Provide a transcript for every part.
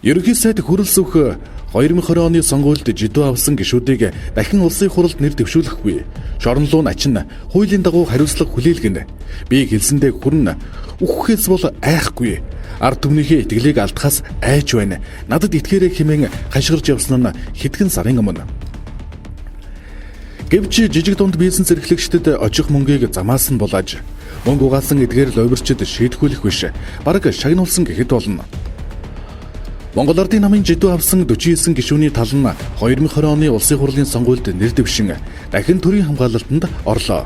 Ерөнхий сайд хүрэлцэх 2020 оны сонгуульд жидүү авсан гишүүдийг дахин улсын хуралд нэр дэвшүүлэхгүй. Шорондоо начин хуулийн дагуу хариуцлага хүлээлгэнэ. Би хэлсэндээ хүрнэ. Үхэхээс бол айхгүй. Ард түмнийхээ итгэлийг алдахаас айж байна. Надад итгээрэй хэмээн хашгирч явсан нь хэдхэн сарын өмнө. Гэвч жижиг дунд бизнес эрхлэгчдэд очих мөнгийг замаас нь булааж, мөнгө угаасан эдгээр лоббирчид шийдвэрлэх биш. Бараг шагнуулсан гэхэд болно. Монгол Ардын намын жидүү авсан 49 гишүүний тал нь 2020 оны улсын хурлын сонгуульд нэр дэвшин дахин төрийн хамгаалалтанд орлоо.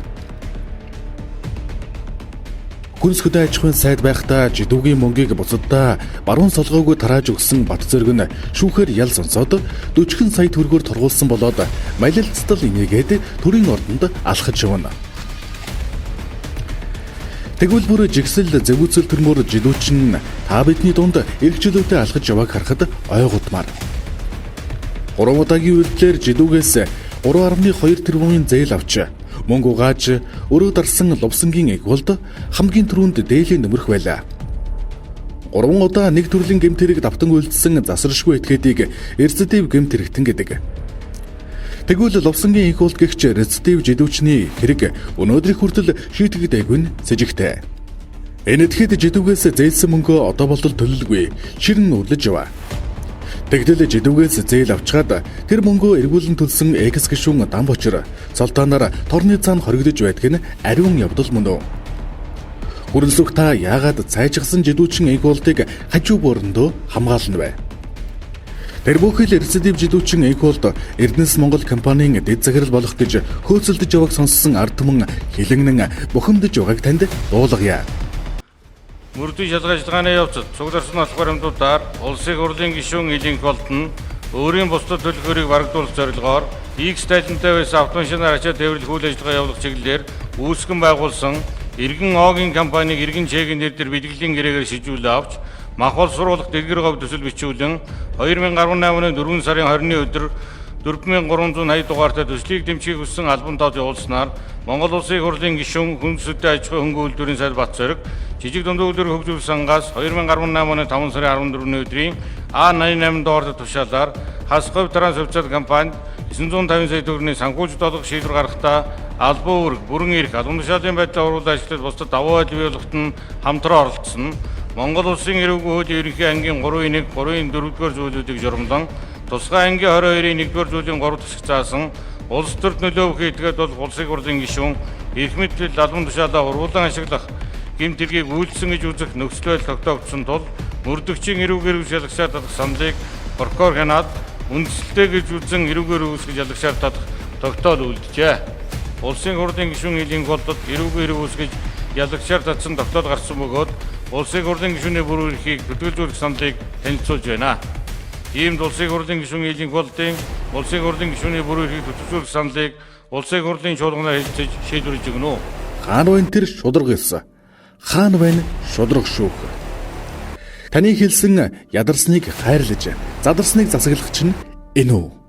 Хүнс хөдөө аж ахуйн сайд байхдаа жидүүгийн мөнгийг бусаддаа баруун солгоогүй тарааж өгсөн Бат Зориг нь шүүхээр ял сонсоод 40 сая төгрөгөөр торгуулсан болоод малилцтал инээгээд төрийн ордонд алхаж явна. Тэгвэл бүр жигсэл зэвүүцэл төрмөр жидүүчин та бидний дунд эрхчлөөтэй алхаж явааг харахад ойготмаар. 3 удаагийн үйлдэлээр жидүүгээс 3.2 тэрбумын зээл авч мөнгө угааж өрөө дарсан лувсангийн эгволд хамгийн түрүүнд дээлийн нөмрөх байлаа. 3 удаа нэг төрлийн гэмт хэрэг давтан үйлдсэн засаршгүй этгээдийг рецидив гэмт хэрэгтэн гэдэг. Тэгвэл лувсангийн эгволд гэгч рецидив жидүүчний хэрэг өнөөдрийн хүртэл шийдэгдээгүй нь сэжигтэй. Энэ тэгэхэд жидүүгээс зээлсэн мөнгөө одоо болтол төлөлгүй ширэн үрлэж яваа. Тэгтэл жидүүгээс зээл авчгаад тэр мөнгөө эргүүлэн төлсөн экс гишүүн дан бочор цолтооноор торны цаана хоригдож байдаг нь ариун явдал мөн үү? Хүрэлцэх та яагаад цайжгсан жидүүчин эгволдыг хажуу бөөрөндөө хамгаална вэ? Тэр бүхэл рецидив жидүүчин эгволд Эрдэнэс Монгол компанийн дэд захирал болох гэж хөөцөлдөж яваг сонссон ард түмэн хилэгнэн бухимдаж байгааг танд дуулгая. Мөрдийн шалгажлагын явцад цугларсан алх баримтуудаар улсын хурлын гишүүн Илинх болд нь өөрийн бусдад төлөхөөрийг барагдуулах зорилгоор X тайлантай байсан автомашинаар ачаад тээвэрлэх үйл ажиллагаа явуулах чиглэлээр үүсгэн байгуулсан Иргэн Огийн компаниг Иргэн Чегийн нэр дээр бэлгэлийн гэрээгээр шижүүлээ авч махбол сургуулах дэлгэр говь төсөл бичүүлэн 2018 оны 4 сарын 20-ны өдөр 4380 дугаартай төслийг дэмжихийг хүссэн албан тоод явуулснаар Монгол Улсын хурлын гишүүн хүнс хөдөө аж ахуйн хөнгөн үйлдвэрийн сайд Бат Зориг жижиг дунд үйлдвэр хөгжүүлсэн ангаас 2018 оны 5 сарын 14-ний өдрийн А88 дугаартай тушаалаар Хасковь Трансвчал компанид 950 сая төгрөгийн санхүүжилт олгох шийдвэр гаргахдаа албан үүрэг, бүрэн эрх, албан тушаалын байдлаа уруулж ажиллаж бусдад давуу байдал бий болгоход нь хамтран оролцсон. Монгол Улсын эрүүгийн хуулийн ерөнхий ангийн 3-1, 3-4-р зүйлүүдийг журамлан тусгай ангийн 22-ийн 1-р зүйлийн 3 төсөг заасан улс төрд нөлөө өгөх этгээд бол улсын хурлын гишүүн эрх мэдлэл албан тушаалаа ургуулan ашиглах гэмт хэргийг үйлдсэн гэж үзэх нөхцөл байдал тогтоогдсон тул мөрдөгчийн эрүүгээр үүсгэж ялагчаар татах саналыг прокурор хянаад үндэслэлтэй гэж үзэн эрүүгээр үүсгэж ялагчаар татах тогтоол үлджээ. Улсын хурлын гишүүн Илинх болдод эрүүгээр үүсгэж ялагчаар татсан тогтоол гарсан бөгөөд улсын хурлын гишүүний бүр эрхийг төдөлжүүлэх саналыг танилцуулж байна. Иймд улсын хурлын гишүүн Илинх болдын улсын хурлын гишүүний бүр эрхийг төдөлжүүлэх саналыг улсын хурлын чуулганаар хэлцэж шийдвэрлэж өгнө. Хаан байна тэр шудраг ёс. Хаан байна шудраг шүүх. Таны хэлсэн ядарсныг хайрлаж, задарсныг засаглах чинь энэ үү?